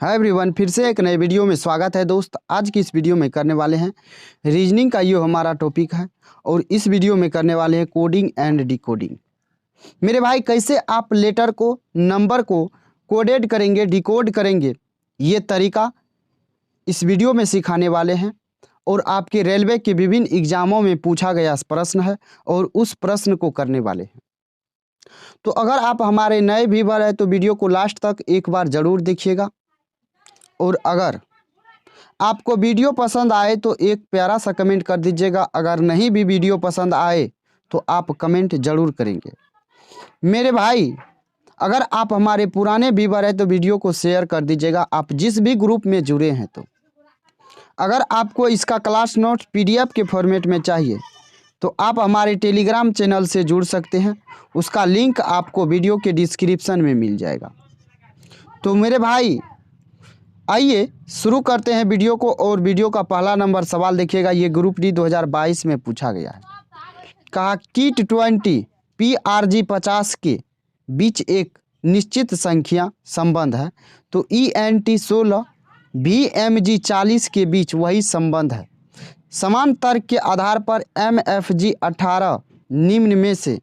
Hi everyone, फिर से एक नए वीडियो में स्वागत है दोस्त। आज की इस वीडियो में करने वाले हैं रीजनिंग का, ये हमारा टॉपिक है और इस वीडियो में करने वाले हैं कोडिंग एंड डिकोडिंग। मेरे भाई, कैसे आप लेटर को, नंबर को कोडेड करेंगे, डिकोड करेंगे, ये तरीका इस वीडियो में सिखाने वाले हैं। और आपके रेलवे के विभिन्न एग्जामों में पूछा गया प्रश्न है और उस प्रश्न को करने वाले हैं। तो अगर आप हमारे नए व्यूअर हैं तो वीडियो को लास्ट तक एक बार ज़रूर देखिएगा। और अगर आपको वीडियो पसंद आए तो एक प्यारा सा कमेंट कर दीजिएगा। अगर नहीं भी वीडियो पसंद आए तो आप कमेंट ज़रूर करेंगे। मेरे भाई, अगर आप हमारे पुराने व्यूअर हैं तो वीडियो को शेयर कर दीजिएगा, आप जिस भी ग्रुप में जुड़े हैं। तो अगर आपको इसका क्लास नोट PDF के फॉर्मेट में चाहिए तो आप हमारे टेलीग्राम चैनल से जुड़ सकते हैं। उसका लिंक आपको वीडियो के डिस्क्रिप्शन में मिल जाएगा। तो मेरे भाई, आइए शुरू करते हैं वीडियो को। और वीडियो का पहला नंबर सवाल देखिएगा। ये ग्रुप डी 2022 में पूछा गया है। कहा किट 20 PRG 50 के बीच एक निश्चित संख्या संबंध है तो ENT 16 VMG 40 के बीच वही संबंध है। समान तर्क के आधार पर MFG 18 निम्न में से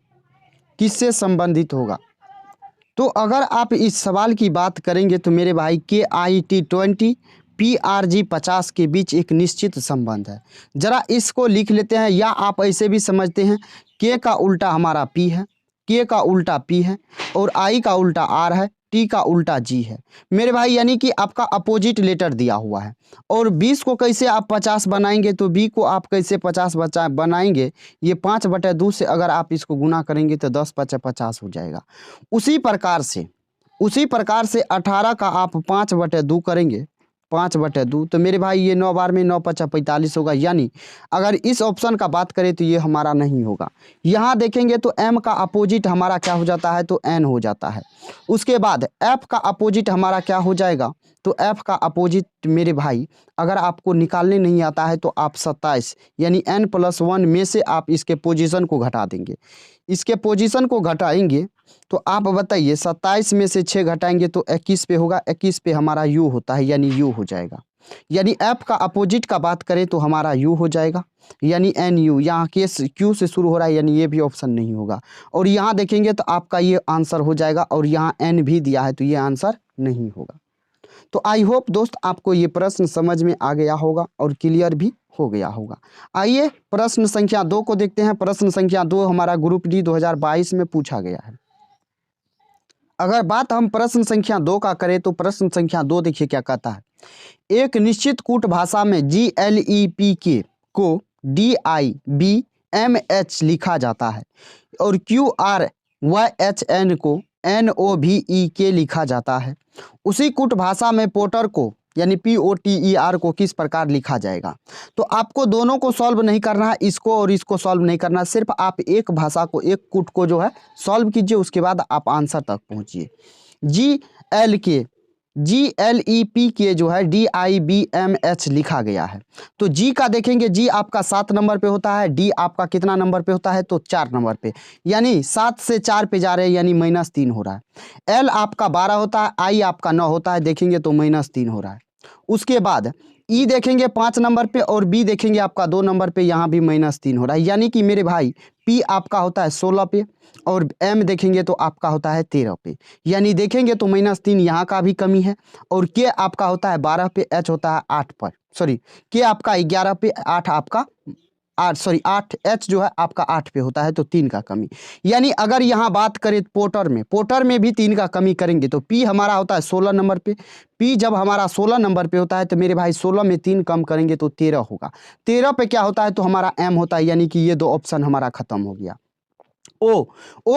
किससे संबंधित होगा। तो अगर आप इस सवाल की बात करेंगे तो मेरे भाई KIT 20 PRG 50 के बीच एक निश्चित संबंध है। ज़रा इसको लिख लेते हैं, या आप ऐसे भी समझते हैं K का उल्टा हमारा P है, K का उल्टा P है और I का उल्टा R है, T का उल्टा G है। मेरे भाई, यानी कि आपका अपोजिट लेटर दिया हुआ है। और 20 को कैसे आप 50 बनाएंगे, तो B को आप कैसे 50 बनाएंगे, ये 5/2 से अगर आप इसको गुना करेंगे तो 10×50 हो जाएगा। उसी प्रकार से 18 का आप 5/2 करेंगे, 5/2, तो मेरे भाई ये 9 बार में 9×5 = 45 होगा। यानी अगर इस ऑप्शन का बात करें तो ये हमारा नहीं होगा। यहाँ देखेंगे तो M का अपोजिट हमारा क्या हो जाता है, तो N हो जाता है। उसके बाद F का अपोजिट हमारा क्या हो जाएगा, तो F का अपोजिट मेरे भाई अगर आपको निकालने नहीं आता है तो आप 27 यानी N+1 में से आप इसके पोजीशन को घटा देंगे। इसके पोजीशन को घटाएंगे तो आप बताइए, 27 में से 6 घटाएंगे तो 21 पे होगा। 21 पे हमारा U होता है, यानी U हो जाएगा। यानी F का अपोजिट का बात करें तो हमारा U हो जाएगा, यानी NU। यहाँ केस Q से शुरू हो रहा है, यानी ये भी ऑप्शन नहीं होगा। और यहाँ देखेंगे तो आपका ये आंसर हो जाएगा, और यहाँ N भी दिया है तो ये आंसर नहीं होगा। तो आई होप दोस्त आपको ये प्रश्न समझ में आ गया होगा और क्लियर भी हो गया होगा। आइए प्रश्न संख्या 2 को देखते हैं। प्रश्न संख्या 2 हमारा ग्रुप डी 2022 में पूछा गया है। अगर बात हम प्रश्न संख्या 2 का करें तो प्रश्न संख्या 2 देखिए क्या कहता है। एक निश्चित कूट भाषा में GLEPK को DIBMH लिखा जाता है और QRYHN को NOVEK लिखा जाता है। उसी कूट भाषा में पोटर को यानी POTER को किस प्रकार लिखा जाएगा। तो आपको दोनों को सॉल्व नहीं करना है, इसको और इसको सॉल्व नहीं करना है। सिर्फ आप एक भाषा को, एक कूट को जो है सॉल्व कीजिए, उसके बाद आप आंसर तक पहुंचिए। GLEPK जो है DIBMH लिखा गया है। तो G का देखेंगे, G आपका 7 नंबर पे होता है, D आपका कितना नंबर पे होता है, तो 4 नंबर पे, यानी 7 से 4 पे जा रहे हैं, यानी -3 हो रहा है। L आपका 12 होता है, I आपका 9 होता है, देखेंगे तो -3 हो रहा है। उसके बाद E देखेंगे 5 नंबर पे और B देखेंगे आपका 2 नंबर पे, यहाँ भी -3 हो रहा है। यानी कि मेरे भाई P आपका होता है 16 पे और M देखेंगे तो आपका होता है 13 पे, यानी देखेंगे तो -3 यहाँ का भी कमी है। और K आपका होता है 12 पे, H होता है 8 पर, सॉरी K आपका 11 पे, 8 आपका 8 H जो है आपका 8 पे होता है, तो 3 का कमी। यानी अगर यहाँ बात करें पोटर में भी 3 का कमी करेंगे तो P हमारा होता है 16 नंबर पे। P जब हमारा 16 नंबर पे होता है तो मेरे भाई 16 में 3 कम करेंगे तो 13 होगा। 13 पे क्या होता है, तो हमारा M होता है, यानी कि ये 2 ऑप्शन हमारा खत्म हो गया। O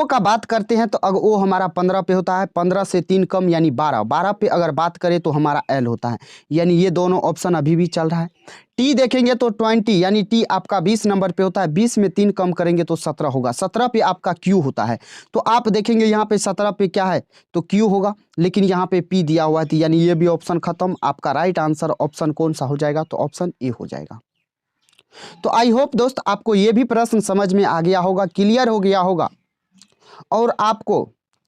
का बात करते हैं तो अगर O हमारा 15 पे होता है, 15 से 3 कम यानी 12, 12 पे अगर बात करें तो हमारा L होता है, यानी ये दोनों ऑप्शन अभी भी चल रहा है। T देखेंगे तो 20 यानी T आपका 20 नंबर पे होता है, 20 में 3 कम करेंगे तो 17 होगा। 17 पे आपका Q होता है, तो आप देखेंगे यहाँ पे 17 पे क्या है, तो Q होगा, लेकिन यहाँ पे P दिया हुआ है, यानी ये भी ऑप्शन खत्म। आपका राइट आंसर ऑप्शन कौन सा हो जाएगा, तो ऑप्शन A हो जाएगा। तो आई होप दोस्त आपको ये भी प्रश्न समझ में आ गया होगा, क्लियर हो गया होगा। और आपको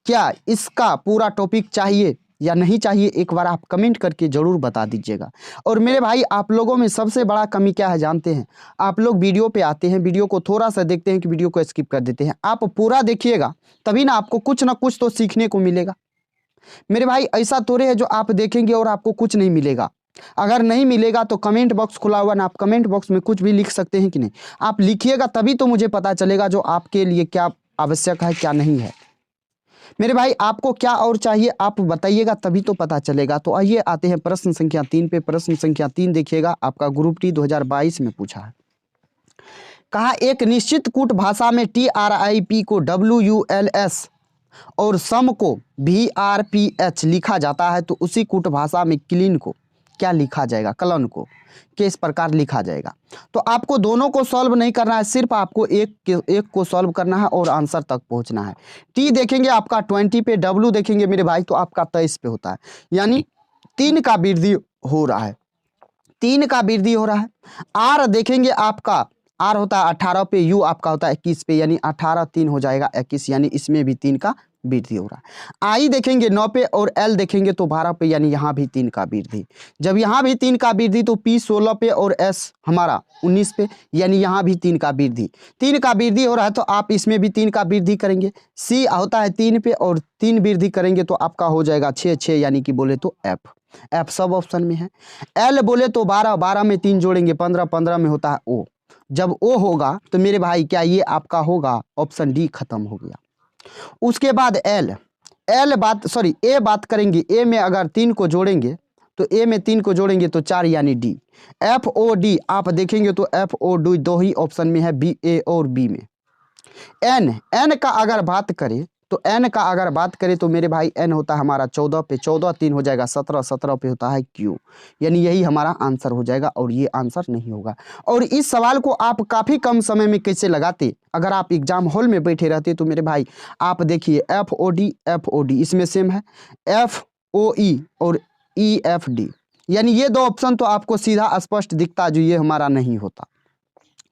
क्या इसका पूरा टॉपिक चाहिए या नहीं चाहिए, एक बार आप कमेंट करके ज़रूर बता दीजिएगा। और मेरे भाई आप लोगों में सबसे बड़ा कमी क्या है जानते हैं? आप लोग वीडियो पे आते हैं, वीडियो को थोड़ा सा देखते हैं कि वीडियो को स्किप कर देते हैं। आप पूरा देखिएगा तभी ना आपको कुछ ना कुछ तो सीखने को मिलेगा। मेरे भाई ऐसा थोड़े है जो आप देखेंगे और आपको कुछ नहीं मिलेगा। अगर नहीं मिलेगा तो कमेंट बॉक्स खुला हुआ ना, आप कमेंट बॉक्स में कुछ भी लिख सकते हैं कि नहीं? आप लिखिएगा तभी तो मुझे पता चलेगा जो आपके लिए क्या आवश्यक है क्या नहीं है। मेरे भाई आपको क्या और चाहिए आप बताइएगा तभी तो पता चलेगा। तो आइए आते हैं प्रश्न संख्या 3 पे। प्रश्न संख्या 3 देखिएगा, आपका ग्रुप डी 2022 में पूछा है। कहा एक निश्चित कूट भाषा में TRIP को WULS और सम को VRPH लिखा जाता है, तो उसी कूट भाषा में क्लीन को क्या लिखा जाएगा? कलन को किस प्रकार लिखा जाएगा? तो आपको दोनों को सॉल्व नहीं करना है, सिर्फ आपको एक को सॉल्व करना है और आंसर तक पहुंचना है। टी देखेंगे आपका 20 पे, डब्ल्यू देखेंगे मेरे भाई तो आपका 23 पे होता है, यानी 3 का वृद्धि हो रहा है, 3 का वृद्धि हो रहा है। आर देखेंगे आपका, आर होता है 18 पे, यू आपका होता है 21 पे, यानी 18 3 हो जाएगा 21, यानी इसमें भी 3 का वृद्धि हो रहा है। आई देखेंगे 9 पे और एल देखेंगे तो 12 पे, यानी यहाँ भी 3 का वृद्धि। जब यहाँ भी 3 का वृद्धि तो पी 16 पे और एस हमारा 19 पे, यानी यहाँ भी 3 का वृद्धि। 3 का वृद्धि हो रहा है तो आप इसमें भी 3 का वृद्धि करेंगे। सी होता है 3 पे और 3 वृद्धि करेंगे तो आपका हो जाएगा 6, यानी कि बोले तो एफ सब ऑप्शन में है। एल बोले तो 12, 12 में 3 जोड़ेंगे 15, 15 में होता है ओ। जब ओ होगा तो मेरे भाई क्या ये आपका होगा? ऑप्शन डी खत्म हो गया। उसके बाद ए बात करेंगे। ए में अगर 3 को जोड़ेंगे तो ए में 3 को जोड़ेंगे तो 4, यानी डी। FOD आप देखेंगे तो FOD 2 ही ऑप्शन में है, बी ए और बी में। एन का अगर बात करें तो मेरे भाई एन होता है हमारा 14 पे, 14 3 हो जाएगा 17, 17 पे होता है क्यू, यानी यही हमारा आंसर हो जाएगा और ये आंसर नहीं होगा। और इस सवाल को आप काफ़ी कम समय में कैसे लगाते? अगर आप एग्जाम हॉल में बैठे रहते तो मेरे भाई आप देखिए FOD इसमें सेम है, FOE और EFD, यानी ये 2 ऑप्शन तो आपको सीधा स्पष्ट दिखता जो ये हमारा नहीं होता,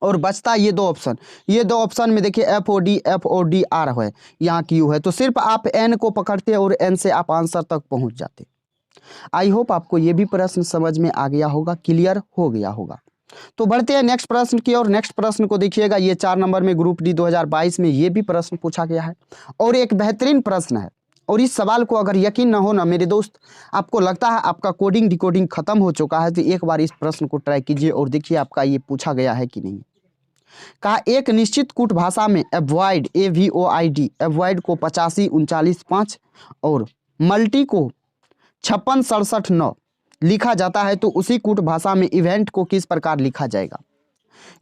और बचता ये 2 ऑप्शन। ये 2 ऑप्शन में देखिए FOD आ रहा है, यहाँ क्यू है, तो सिर्फ आप एन को पकड़ते और एन से आप आंसर तक पहुँच जाते। आई होप आपको ये भी प्रश्न समझ में आ गया होगा, क्लियर हो गया होगा। तो बढ़ते हैं नेक्स्ट प्रश्न की और नेक्स्ट प्रश्न को देखिएगा, ये 4 नंबर में ग्रुप डी 2022 में ये भी प्रश्न पूछा गया है और एक बेहतरीन प्रश्न है। और इस सवाल को अगर यकीन न हो ना मेरे दोस्त, आपको लगता है आपका कोडिंग डिकोडिंग खत्म हो चुका है, तो एक बार इस प्रश्न को ट्राई कीजिए और देखिए आपका ये पूछा गया है कि नहीं। कहा एक निश्चित कूट भाषा में एवॉइड AVOID एवॉइड को 85 39 5 और मल्टी को 56 67 9 लिखा जाता है, तो उसी कूट भाषा में इवेंट को किस प्रकार लिखा जाएगा?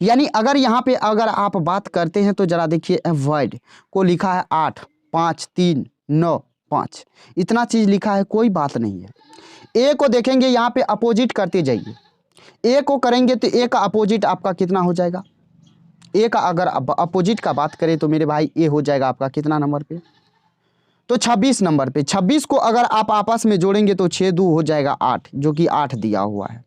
यानी अगर यहाँ पे अगर आप बात करते हैं तो जरा देखिए, एवॉइड को लिखा है 8 5 3 9 5, इतना चीज लिखा है, कोई बात नहीं है। ए को देखेंगे यहाँ पे अपोजिट करते जाइए, ए को करेंगे तो ए का अपोजिट आपका कितना हो जाएगा? ए का अगर अपोजिट का बात करें तो मेरे भाई ए हो जाएगा आपका कितना नंबर पे? तो 26 नंबर पे। 26 को अगर आप आपस में जोड़ेंगे तो 6 2 हो जाएगा 8, जो कि 8 दिया हुआ है।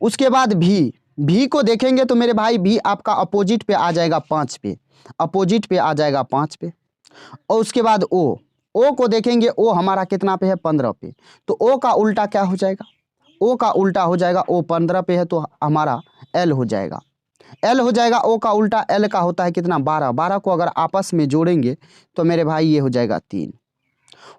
उसके बाद भी को देखेंगे तो मेरे भाई भी आपका अपोजिट पे आ जाएगा 5 पे, अपोजिट पे आ जाएगा 5 पे। और उसके बाद ओ को देखेंगे, ओ हमारा कितना पे है? 15 पे, तो ओ का उल्टा क्या हो जाएगा? ओ का उल्टा हो जाएगा, ओ 15 पे है तो हमारा एल हो जाएगा, एल हो जाएगा। ओ का उल्टा एल का होता है कितना? 12, 12 को अगर आपस में जोड़ेंगे तो मेरे भाई ये हो जाएगा 3।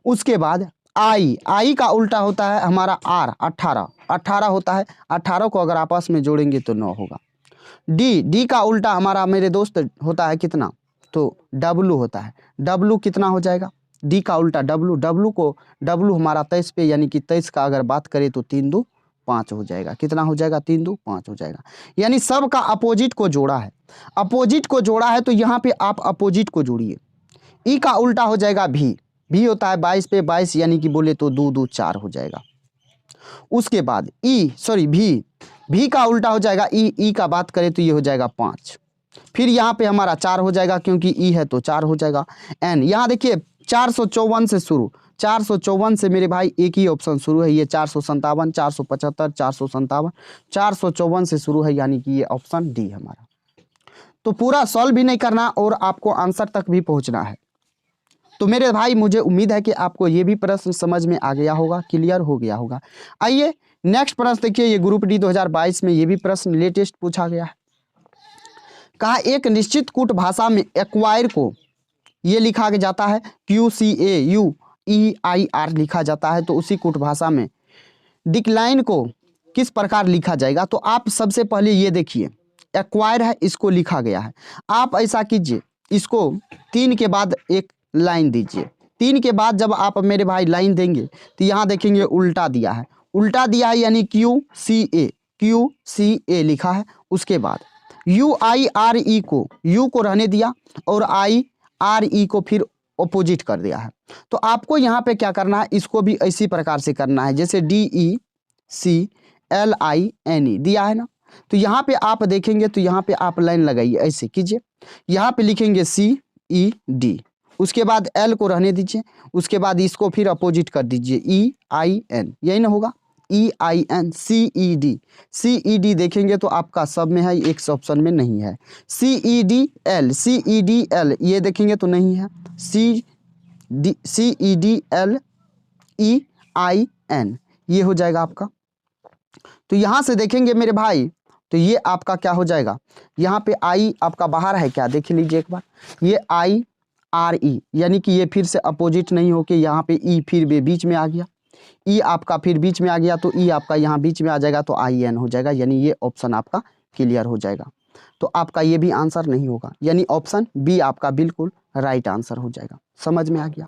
उसके बाद आई का उल्टा होता है हमारा आर, 18, 18 होता है, 18 को अगर आपस में जोड़ेंगे तो 9 होगा। डी का उल्टा हमारा मेरे दोस्त होता है कितना? तो डब्लू होता है, डब्लू कितना हो जाएगा? डी का उल्टा डब्लू हमारा 23 पे, यानी कि 23 का अगर बात करें तो 3 2 5 हो जाएगा। कितना हो जाएगा? 3 2 5 हो जाएगा। यानी सब का अपोजिट को जोड़ा है, अपोजिट को जोड़ा है तो यहाँ पे आप अपोजिट को जोड़िए। ई का उल्टा हो जाएगा भी होता है 22 पे 22, यानी कि बोले तो 2 2 4 हो जाएगा। उसके बाद भी का उल्टा हो जाएगा ई का बात करें तो ये हो जाएगा 5। फिर यहाँ पे हमारा 4 हो जाएगा, क्योंकि ई है तो 4 हो जाएगा। एन यहाँ देखिए 454 से शुरू, 454 से मेरे भाई एक ही ऑप्शन शुरू है, ये 457 475 457 454 से शुरू है, यानी कि ये ऑप्शन डी हमारा। तो पूरा सॉल्व भी नहीं करना और आपको आंसर तक भी पहुंचना है। तो मेरे भाई मुझे उम्मीद है कि आपको ये भी प्रश्न समझ में आ गया होगा, क्लियर हो गया होगा। आइए नेक्स्ट प्रश्न देखिए, ये ग्रुप डी 2022 में ये भी प्रश्न लेटेस्ट पूछा गया है। कहा एक निश्चित कूट भाषा में एक्वायर को ये लिखा जाता है QCAUEIR लिखा जाता है, तो उसी कूट भाषा में डिक्लाइन को किस प्रकार लिखा जाएगा। तो आप सबसे पहले ये देखिए, एक्वायर है, इसको लिखा गया है। आप ऐसा कीजिए, इसको 3 के बाद एक लाइन दीजिए। 3 के बाद जब आप मेरे भाई लाइन देंगे तो यहाँ देखेंगे उल्टा दिया है, उल्टा दिया है यानी QCA लिखा है। उसके बाद UIRE को U को रहने दिया और IRE को फिर अपोजिट कर दिया है। तो आपको यहाँ पे क्या करना है, इसको भी इसी प्रकार से करना है, जैसे DECLINE दिया है ना। तो यहाँ पे आप देखेंगे तो यहाँ पे आप लाइन लगाइए, ऐसे कीजिए। यहाँ पे लिखेंगे CED, उसके बाद L को रहने दीजिए, उसके बाद इसको फिर अपोजिट कर दीजिए EIN, यही ना होगा EIN CED देखेंगे तो आपका सब में है, एक ऑप्शन में नहीं है। CEDL ये देखेंगे तो नहीं है। CEDLEIN ये हो जाएगा आपका। तो यहाँ से देखेंगे मेरे भाई, तो ये आपका क्या हो जाएगा, यहाँ पे I आपका बाहर है क्या, देख लीजिए एक बार। ये IRE यानी कि ये फिर से अपोजिट नहीं होके यहाँ पे E फिर बीच में आ गया, E आपका फिर बीच में आ गया, तो E आपका यहाँ बीच में आ जाएगा, तो IN हो जाएगा, यानी ये ऑप्शन आपका क्लियर हो जाएगा। तो आपका ये भी आंसर नहीं होगा, यानी ऑप्शन बी आपका बिल्कुल राइट आंसर हो जाएगा। समझ में आ गया।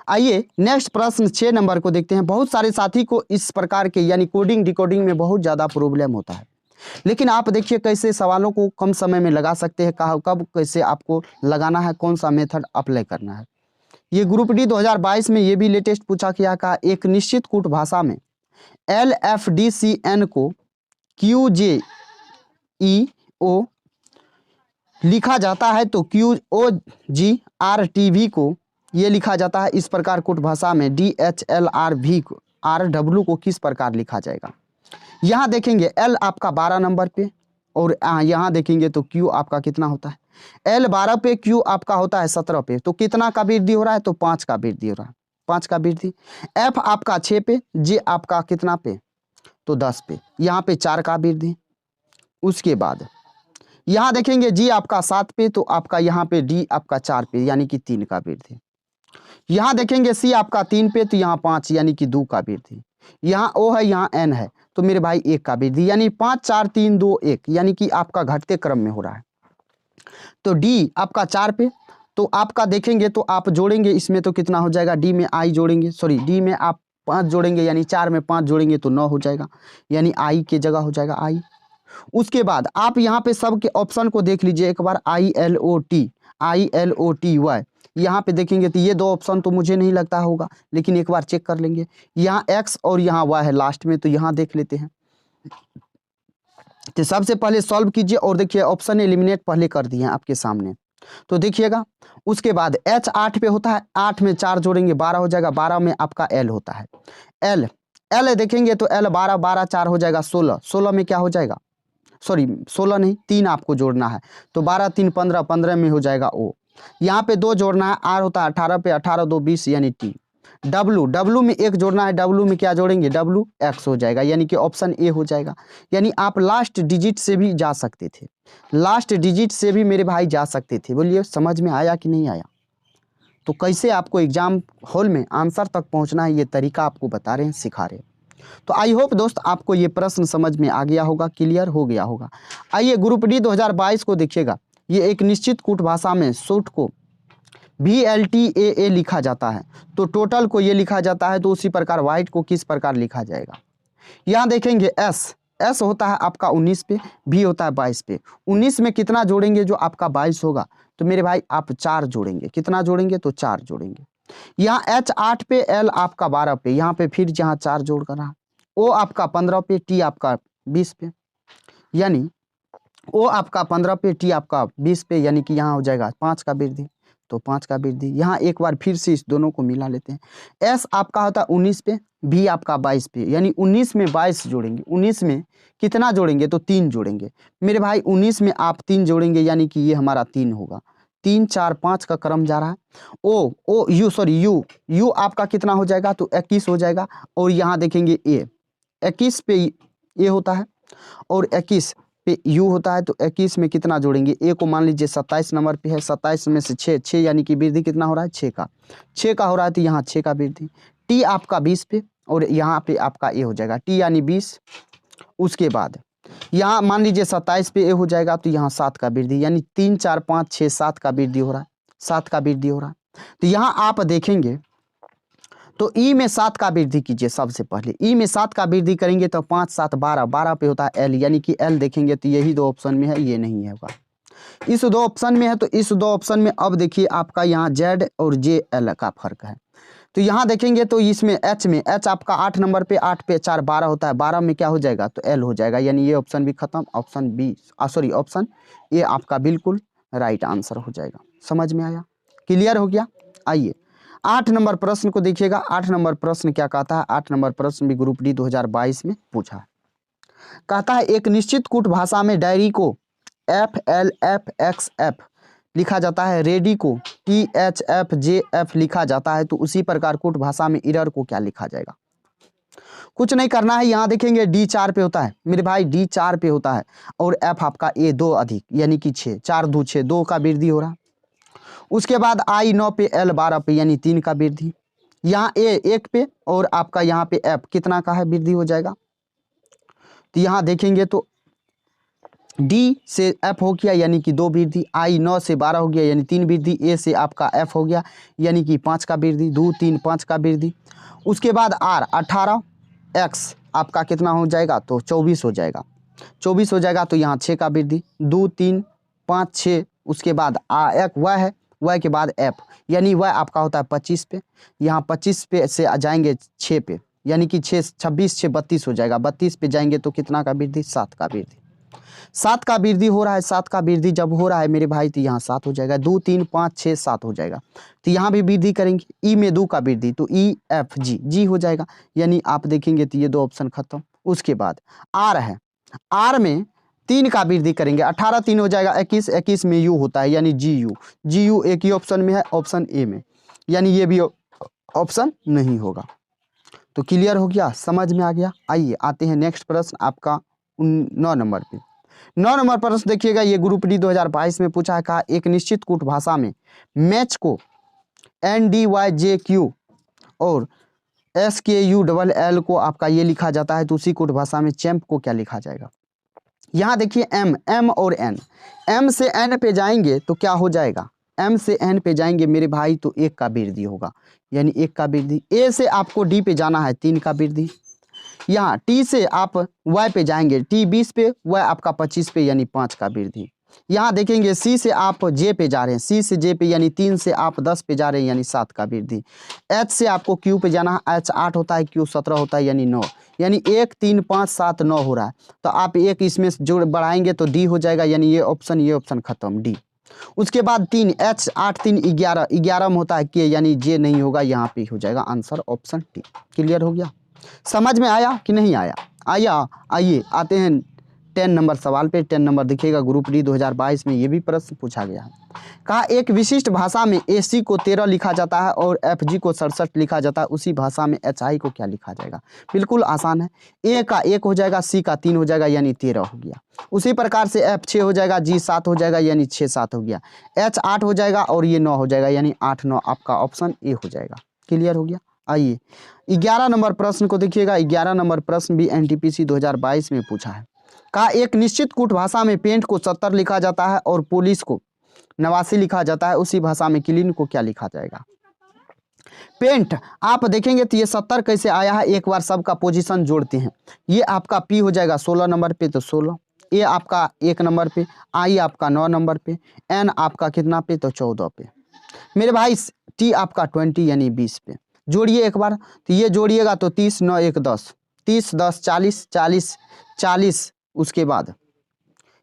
आइए नेक्स्ट प्रश्न 6 नंबर को देखते हैं। बहुत सारे साथी को इस प्रकार के यानी कोडिंग डिकोडिंग में बहुत ज़्यादा प्रॉब्लम होता है, लेकिन आप देखिए कैसे सवालों को कम समय में लगा सकते हैं, कब कैसे आपको लगाना है, कौन सा मेथड अप्लाई करना है। ये ग्रुप डी 2022 में ये भी लेटेस्ट पूछा गया। कहा एक निश्चित कूट भाषा में LFDCN को QJEO लिखा जाता है, तो QOGRTV को ये लिखा जाता है। इस प्रकार कूट भाषा में DHLRV को किस प्रकार लिखा जाएगा। यहाँ देखेंगे L आपका 12 नंबर पे, और यहाँ देखेंगे तो Q आपका कितना होता है, L 12 पे, Q आपका होता है 17 पे। तो कितना का वृद्धि हो रहा है, तो 5 का वृद्धि हो रहा है, 5 का वृद्धि। F आपका 6 पे, J आपका कितना पे, तो 10 पे, यहाँ पे 4 का वृद्धि। उसके बाद यहाँ देखेंगे G आपका 7 पे, तो आपका यहाँ पे D आपका 4 पे, यानी कि 3 का वृद्धि। यहाँ देखेंगे C आपका 3 पे, तो यहाँ 5 यानी कि 2 का वृद्धि। यहाँ O है, यहाँ N है, तो मेरे भाई 1 का वृद्धि, यानी 5 4 3 2 1, यानी कि आपका घटते क्रम में हो रहा है। तो D आपका 4 पे, तो आपका देखेंगे तो आप जोड़ेंगे इसमें तो कितना हो जाएगा, D में I जोड़ेंगे, सॉरी D में आप 5 जोड़ेंगे, यानी 4 में 5 जोड़ेंगे तो 9 हो जाएगा, यानी I की जगह हो जाएगा I। उसके बाद आप यहाँ पे सब के ऑप्शन को देख लीजिए एक बार, ILOTY, यहाँ पे देखेंगे तो ये 2 ऑप्शन तो मुझे नहीं लगता होगा, लेकिन एक बार चेक कर लेंगे। यहाँ X और यहाँ Y है लास्ट में, तो यहाँ देख लेते हैं। तो सबसे पहले सॉल्व कीजिए और देखिए ऑप्शन एलिमिनेट पहले कर दिए हैं आपके सामने, तो देखिएगा। उसके बाद H 8 पे होता है, 8 में 4 जोड़ेंगे 12 हो जाएगा, 12 में आपका L होता है, L देखेंगे तो L 12 12 4 हो जाएगा 16, 16 में क्या हो जाएगा, सॉरी 16 नहीं 3 आपको जोड़ना है, तो 12 3 15, 15 में हो जाएगा O। यहाँ पे 2 जोड़ना है, R होता है 18 पे, 18 2 20 यानी T। W में 1 जोड़ना है, W में क्या जोड़ेंगे, WX हो जाएगा, यानी कि ऑप्शन ए हो जाएगा। यानी आप लास्ट डिजिट से भी जा सकते थे, लास्ट डिजिट से भी मेरे भाई जा सकते थे। बोलिए समझ में आया कि नहीं आया। तो कैसे आपको एग्जाम हॉल में आंसर तक पहुंचना है, ये तरीका आपको बता रहे हैं, सिखा रहे हैं। तो आई होप दोस्त आपको ये प्रश्न समझ में आ गया होगा, क्लियर हो गया होगा। आइए ग्रुप डी 2022 को देखिएगा। ये एक निश्चित कूट भाषा में सूट को VLTAA लिखा जाता है, तो टोटल को ये लिखा जाता है, तो उसी प्रकार वाइट को किस प्रकार लिखा जाएगा। यहाँ देखेंगे S होता है आपका 19 पे, B होता है 22 पे। 19 में कितना जोड़ेंगे, जो आपका 22 होगा, तो मेरे भाई आप 4 जोड़ेंगे, कितना जोड़ेंगे, तो 4 जोड़ेंगे। यहाँ H 8 पे, L आपका 12 पे, यहाँ पे फिर जहाँ 4 जोड़ कर रहा, O आपका 15 पे, T आपका 20 पे, यानी O आपका 15 पे, T आपका 20 पे, यानी कि यहाँ हो जाएगा 5 का वृद्धि, तो 5 का वृद्धि। यहाँ एक बार फिर से इस दोनों को मिला लेते हैं। S आपका होता है 19 पे, B आपका 22 पे, यानी 19 में 22 जोड़ेंगे। 19 में कितना जोड़ेंगे, तो 3 जोड़ेंगे। मेरे भाई 19 में आप 3 जोड़ेंगे, यानी कि ये हमारा 3 होगा, 3 4 5 का क्रम जा रहा है। ओ यू सॉरी यू आपका कितना हो जाएगा, तो 21 हो जाएगा। और यहाँ देखेंगे ए 21 पे ए होता है और 21 पे यू होता है, तो 21 में कितना जोड़ेंगे, ए को मान लीजिए 27 नंबर पे है, 27 में से 6 यानी कि वृद्धि कितना हो रहा है, 6 का हो रहा है, तो यहाँ 6 का वृद्धि। टी आपका 20 पे और यहाँ पे आपका ए हो जाएगा, टी यानी 20। उसके बाद यहाँ मान लीजिए 27 पे ए हो जाएगा, तो यहाँ 7 का वृद्धि, यानी 3 4 5 6 7 का वृद्धि हो रहा है, 7 का वृद्धि हो रहा है। तो यहाँ आप देखेंगे तो ई में 7 का वृद्धि कीजिए। सबसे पहले ई में 7 का वृद्धि करेंगे तो 5 7 12, 12 पे होता है एल, यानी कि एल देखेंगे तो यही दो ऑप्शन में है, ये नहीं है होगा। इस दो ऑप्शन में है, तो इस दो ऑप्शन में अब देखिए आपका यहाँ जेड और जे एल का फर्क है। तो यहाँ देखेंगे तो इसमें एच आपका 8 नंबर पे, 8 पे 4 12 होता है, 12 में क्या हो जाएगा, तो एल हो जाएगा, यानी ये ऑप्शन भी खत्म। Option B sorry option A आपका बिल्कुल राइट आंसर हो जाएगा। समझ में आया, क्लियर हो गया। आइए 8 नंबर प्रश्न को देखिएगा। 8 नंबर प्रश्न क्या कहता है, 8 नंबर प्रश्न भी ग्रुप डी 2022 में पूछा है। कहता है एक निश्चित कूट भाषा में डायरी को FLFXF लिखा जाता है, रेडी को THFJF लिखा जाता है, तो उसी प्रकार कूट भाषा में इरर को क्या लिखा जाएगा। कुछ नहीं करना है, यहाँ देखेंगे D 4 पे होता है मेरे भाई, D 4 पे होता है और F आपका A 2 अधिक, यानी कि 6 4 2 6 2 का वृद्धि हो रहा। उसके बाद I 9 पे, L 12 पे, यानी 3 का वृद्धि। यहाँ A 1 पे और आपका यहाँ पे F कितना का है, वृद्धि हो जाएगा। तो यहाँ देखेंगे तो D से F हो गया, यानी कि 2 वृद्धि। I 9 से 12 हो गया, यानी 3 वृद्धि। A से आपका F हो गया, यानी कि 5 का वृद्धि, 2 3 5 का वृद्धि। उसके बाद R 18, X आपका कितना हो जाएगा, तो 24 हो जाएगा, 24 हो जाएगा, तो यहाँ 6 का वृद्धि, 2 3 5 6। उसके बाद एक Y है, Y के बाद F, यानी Y आपका होता है 25 पे, यहाँ 25 पे से आ जाएंगे 6 पे, यानी कि 6 26 6 32 हो जाएगा, 32 पे जाएंगे तो कितना का वृद्धि, 7 का वृद्धि। 7 का वृद्धि हो रहा है, 7 का वृद्धि जब हो रहा है मेरे भाई, तो यहाँ 7 हो जाएगा, 2 3 5 6 7 हो जाएगा। तो यहाँ भी वृद्धि करेंगे, ई में 2 का वृद्धि, तो EF G हो जाएगा, यानी आप देखेंगे तो ये दो ऑप्शन खत्म। उसके बाद आर है, आर में 3 का वृद्धि करेंगे, 18 3 हो जाएगा 21, 21 में यू होता है, यानी GU एक ही ऑप्शन में है, ऑप्शन ए में, यानी ये भी ऑप्शन नहीं होगा। तो क्लियर हो गया, समझ में आ गया। आइए आते हैं नेक्स्ट प्रश्न आपका 9 नंबर पे। 9 नंबर प्रश्न देखिएगा, ये ग्रुप डी 2022 में पूछा है। कहा एक निश्चित कूट भाषा में मैच को NDYJQ और SKULL को आपका ये लिखा जाता है, तो उसी कूट भाषा में चैंप को क्या लिखा जाएगा। यहाँ देखिए M और N, M से N पे जाएंगे तो क्या हो जाएगा, M से N पे जाएंगे मेरे भाई तो 1 का वृद्धि होगा, यानी 1 का वृद्धि। A से आपको D पे जाना है, 3 का वृद्धि। यहाँ T से आप Y पे जाएंगे, T 20 पे, Y आपका 25 पे, यानी 5 का वृद्धि। यहाँ देखेंगे C से आप J पे जा रहे हैं, C से J पे, यानी 3 से आप 10 पे जा रहे हैं, यानी 7 का वृद्धि। H से आपको Q पे जाना है, H 8 होता है, Q 17 होता है, यानी 9, यानी 1 3 5 7 9 हो रहा है, तो आप एक इसमें जोड़ बढ़ाएंगे तो D हो जाएगा, यानी ये ऑप्शन खत्म, D। उसके बाद 3 H 8 3 11, 11 में होता है K, यानी J नहीं होगा, यहाँ पे हो जाएगा आंसर ऑप्शन टी। क्लियर हो गया, समझ में आया कि नहीं आया। आइए आते हैं 10 नंबर सवाल पे। 10 नंबर दिखेगा ग्रुप डी 2022 में, ये भी प्रश्न पूछा गया है। कहा एक विशिष्ट भाषा में AC को 13 लिखा जाता है और FG को 67 लिखा जाता है, उसी भाषा में HI को क्या लिखा जाएगा। बिल्कुल आसान है, A का 1 हो जाएगा, C का 3 हो जाएगा, यानी 13 हो गया। उसी प्रकार से F 6 हो जाएगा, G 7 हो जाएगा, यानी 6 7 हो गया। H 8 हो जाएगा और ये 9 हो जाएगा, यानी 8 9 आपका ऑप्शन ए हो जाएगा। क्लियर हो गया। आइए 11 नंबर प्रश्न को देखिएगा। 11 नंबर प्रश्न भी NTPC 2022 में पूछा है। कहा एक निश्चित कूट भाषा में पेंट को 70 लिखा जाता है और पुलिस को 89 लिखा जाता है, उसी भाषा में क्लीन को क्या लिखा जाएगा। पेंट आप देखेंगे तो ये 70 कैसे आया है, एक बार सबका पोजीशन जोड़ते हैं। ये आपका P हो जाएगा 16 नंबर पे, तो 16, A आपका 1 नंबर पे, I आपका 9 नंबर पे, N आपका कितना पे, तो 14 पे। मेरे भाई T आपका 20, यानी 20 पे। जोड़िए एक बार, तो ये जोड़िएगा तो 30 9 1 10, 30 10 40 40 40। उसके बाद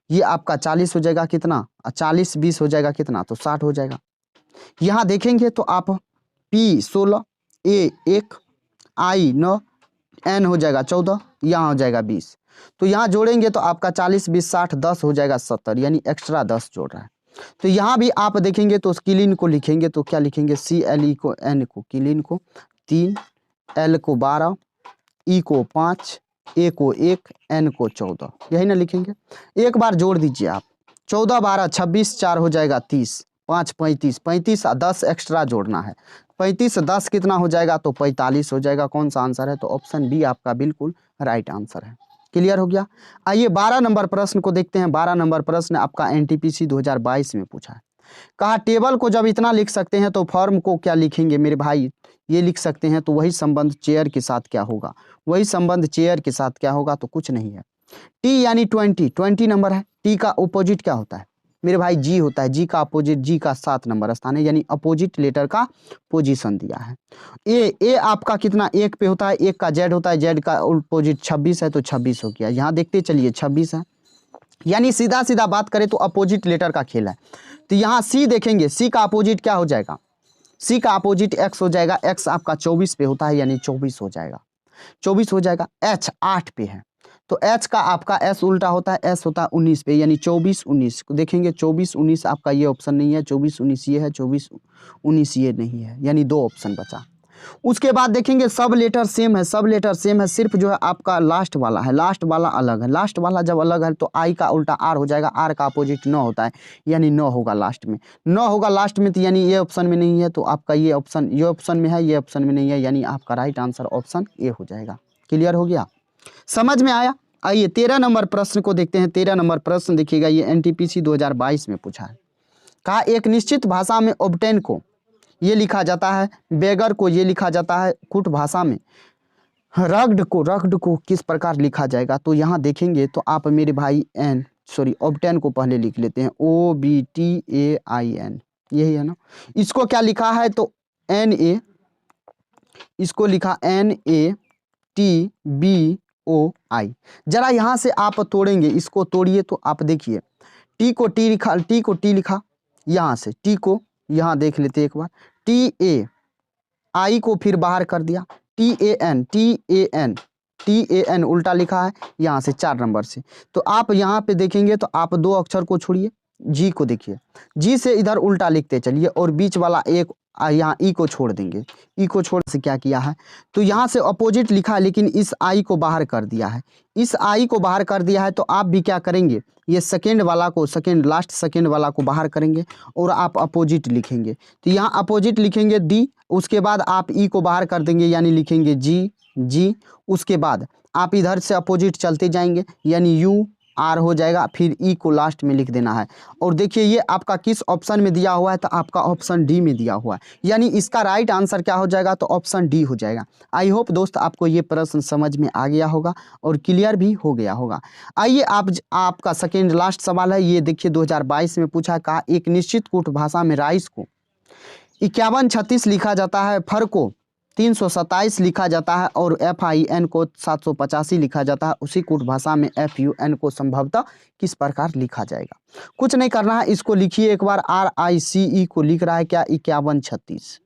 ये आपका 40 हो जाएगा कितना, 40 20 हो जाएगा कितना, तो 60 हो जाएगा। यहाँ देखेंगे तो आप P 16, A 1, I 9, N हो जाएगा 14, यहाँ हो जाएगा 20। तो यहाँ जोड़ेंगे तो आपका 40 20 60 10 हो जाएगा 70, यानी एक्स्ट्रा 10 जोड़ रहा है। तो यहाँ भी आप देखेंगे तो किलिन को लिखेंगे तो क्या लिखेंगे, CLE को N को किलिन को 3, L को 12, E को 5, A को 1, N को 14, यही ना लिखेंगे। एक बार जोड़ दीजिए आप, 14 12 26, 4 हो जाएगा 30, 5 35, 35 10 एक्स्ट्रा जोड़ना है, 35 10 कितना हो जाएगा, तो 45 हो जाएगा। कौन सा आंसर है, तो ऑप्शन बी आपका बिल्कुल राइट आंसर है। क्लियर हो गया। आइए 12 नंबर प्रश्न को देखते हैं। 12 नंबर प्रश्न आपका NTPC 2022 में पूछा है। कहा टेबल को जब इतना लिख सकते हैं तो फॉर्म को क्या लिखेंगे मेरे भाई, ये लिख सकते हैं तो वही संबंध चेयर के साथ क्या होगा, वही संबंध चेयर के साथ क्या होगा, तो कुछ नहीं है। टी यानी 20 नंबर है। टी का अपोजिट क्या होता है मेरे भाई, जी होता है। जी का अपोजिट, जी का 7 नंबर स्थान है, यानी अपोजिट लेटर का पोजीशन दिया है। ए आपका कितना 1 पे होता है, 1 का जेड होता है, जेड का अपोजिट 26 है तो 26 हो गया। यहाँ देखते चलिए 26 है, यानी सीधा सीधा बात करें तो अपोजिट लेटर का खेल है। तो यहाँ सी देखेंगे, सी का अपोजिट क्या हो जाएगा, सी का अपोजिट एक्स हो जाएगा। एक्स आपका 24 पे होता है, यानी 24 हो जाएगा, 24 हो जाएगा। एच 8 पे है तो एच का आपका एस उल्टा होता है, एस होता है 19 पे, यानी 24 19 देखेंगे। 24 19 आपका ये ऑप्शन नहीं है, 24 19 ये है, 24 19 ये नहीं है, यानी 2 ऑप्शन बचा। उसके बाद देखेंगे सब लेटर सेम है, सब लेटर सेम है, सिर्फ जो है आपका लास्ट वाला है, लास्ट वाला अलग है। लास्ट वाला जब अलग है तो आई का उल्टा आर हो जाएगा, आर का अपोजिट 9 होता है, यानी 9 होगा लास्ट में, 9 होगा लास्ट में, तो यानी ये ऑप्शन में नहीं है, तो आपका ये ऑप्शन में है, ये ऑप्शन में नहीं है, यानी आपका राइट आंसर ऑप्शन ए हो जाएगा। क्लियर हो गया, समझ में आया। आइए 13 नंबर प्रश्न को देखते हैं। 13 नंबर प्रश्न देखिएगा, ये NTPC 2022 में पूछा है। कहा एक निश्चित भाषा में ऑब्टेन को ये लिखा जाता है, बेगर को ये लिखा जाता है, कुट भाषा में रग्ड को किस प्रकार लिखा जाएगा, तो यहाँ देखेंगे तो आप मेरे भाई ऑब्टेन को पहले लिख लेते हैं, OBTAIN, यही है ना। इसको क्या लिखा है, तो NA, इसको लिखा NATBOI। जरा यहाँ से आप तोड़ेंगे, इसको तोड़िए तो आप देखिए, टी को टी लिखा, यहाँ से टी को यहाँ देख लेते एक बार, TA, आई को फिर बाहर कर दिया, TAN उल्टा लिखा है यहाँ से 4 नंबर से। तो आप यहाँ पे देखेंगे तो आप 2 अक्षर को छोड़िए, जी को देखिए, जी से इधर उल्टा लिखते चलिए, और बीच वाला एक यहाँ ई को छोड़ देंगे, ई को छोड़ से क्या किया है, तो यहाँ से अपोजिट लिखा है, लेकिन इस आई को बाहर कर दिया है, इस आई को बाहर कर दिया है, तो आप भी क्या करेंगे, ये सेकेंड वाला को, लास्ट सेकेंड वाला को बाहर करेंगे और आप अपोजिट लिखेंगे। तो यहाँ अपोजिट लिखेंगे डी, उसके बाद आप ई को बाहर कर देंगे, यानी लिखेंगे जी। उसके बाद आप इधर से अपोजिट चलते जाएंगे, यानी UR हो जाएगा, फिर ई को लास्ट में लिख देना है। और देखिए ये आपका किस ऑप्शन में दिया हुआ है, तो आपका ऑप्शन डी में दिया हुआ है, यानी इसका राइट आंसर क्या हो जाएगा, तो ऑप्शन डी हो जाएगा। आई होप दोस्त आपको ये प्रश्न समझ में आ गया होगा और क्लियर भी हो गया होगा। आइए आपका सेकेंड लास्ट सवाल है, ये देखिए 2022 में पूछा, कहा एक निश्चित कूट भाषा में राइस को 5136 लिखा जाता है, फर को 327 लिखा जाता है, और FIN को 785 लिखा जाता है। उसी कूट भाषा में FUN को संभवतः किस प्रकार लिखा जाएगा, कुछ नहीं करना है, इसको लिखिए एक बार। RICE को लिख रहा है क्या, 5136,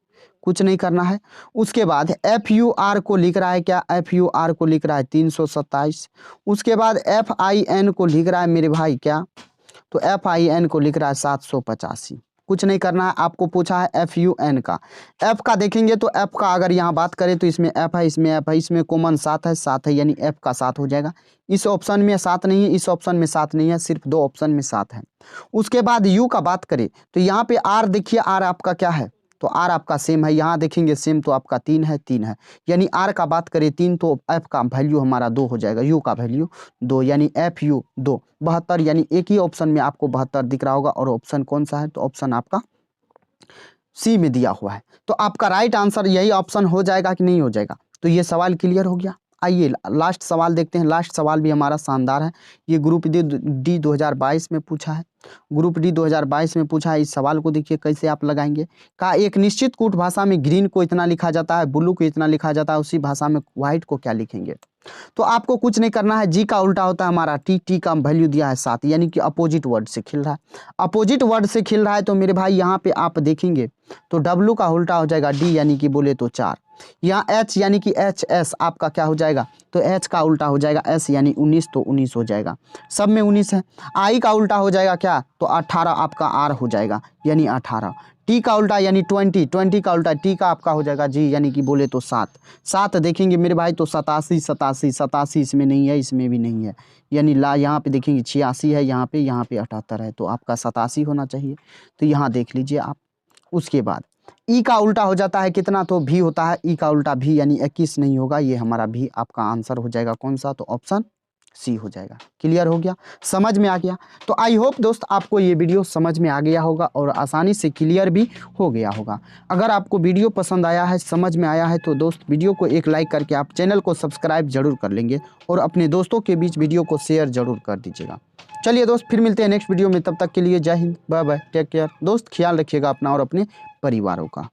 कुछ नहीं करना है। उसके बाद FUR को लिख रहा है क्या, FUR को लिख रहा है 327। उसके बाद FIN को लिख रहा है मेरे भाई क्या, तो FIN को लिख रहा है 785, कुछ नहीं करना है। आपको पूछा है FUN का, F का देखेंगे तो F का अगर यहाँ बात करें तो इसमें F है, इसमें F है, इसमें कॉमन 7 है, 7 है, यानी F का 7 हो जाएगा। इस ऑप्शन में 7 नहीं है, इस ऑप्शन में 7 नहीं है, सिर्फ 2 ऑप्शन में 7 है। उसके बाद U का बात करें तो यहाँ पे R देखिए, R आपका क्या है, तो R आपका सेम है, यहाँ देखेंगे सेम तो आपका 3 है, 3 है, यानी R का बात करें 3, तो F का वैल्यू हमारा 2 हो जाएगा, U का वैल्यू 2, यानी FU 2, 72, यानी एक ही ऑप्शन में आपको 72 दिख रहा होगा, और ऑप्शन कौन सा है, तो ऑप्शन आपका सी में दिया हुआ है। तो आपका राइट आंसर यही ऑप्शन हो जाएगा कि नहीं हो जाएगा, तो ये सवाल क्लियर हो गया। आइए लास्ट सवाल देखते हैं। लास्ट सवाल भी हमारा शानदार है, ये ग्रुप डी 2022 में पूछा है, ग्रुप डी 2022 में पूछा है। इस सवाल को देखिए कैसे आप लगाएंगे। कहा एक निश्चित कूट भाषा में ग्रीन को इतना लिखा जाता है, ब्लू को इतना लिखा जाता है, उसी भाषा में व्हाइट को क्या लिखेंगे। तो आपको कुछ नहीं करना है। जी का उल्टा होता है हमारा टी, टी का वैल्यू दिया है 7, यानी कि अपोजिट वर्ड से खिल रहा है। अपोजिट वर्ड से खिल रहा है तो मेरे भाई यहाँ पे आप देखेंगे तो डब्लू का उल्टा हो जाएगा डी, यानी कि बोले तो 4। यहाँ एच यानी कि एच एस आपका क्या हो जाएगा, तो एच का उल्टा हो जाएगा एस, यानी 19, तो 19 हो जाएगा। सब में 19 है। आई का उल्टा हो जाएगा क्या, तो 18 आपका आर हो जाएगा, यानी 18। टी का उल्टा यानी 20, 20 का उल्टा टी का आपका हो जाएगा जी, यानी कि बोले तो 7। 7 देखेंगे मेरे भाई तो 87, 87, 87 इसमें नहीं है, इसमें भी नहीं है, यानी ला यहाँ पे देखेंगे 86 है, यहाँ पे 78 है, तो आपका 87 होना चाहिए। तो यहाँ देख लीजिए आप। उसके बाद ई का उल्टा हो जाता है कितना, तो भी होता है। ई का उल्टा भी, यानी 21 नहीं होगा, ये हमारा भी आपका आंसर हो जाएगा कौन सा, तो ऑप्शन सी हो जाएगा। क्लियर हो गया, समझ में आ गया। तो आई होप दोस्त आपको ये वीडियो समझ में आ गया होगा और आसानी से क्लियर भी हो गया होगा। अगर आपको वीडियो पसंद आया है, समझ में आया है, तो दोस्त वीडियो को एक लाइक करके आप चैनल को सब्सक्राइब जरूर कर लेंगे और अपने दोस्तों के बीच वीडियो को शेयर जरूर कर दीजिएगा। चलिए दोस्त, फिर मिलते हैं नेक्स्ट वीडियो में, तब तक के लिए जय Hind, bye bye, take care दोस्त, ख्याल रखिएगा अपना और अपने परिवारों का।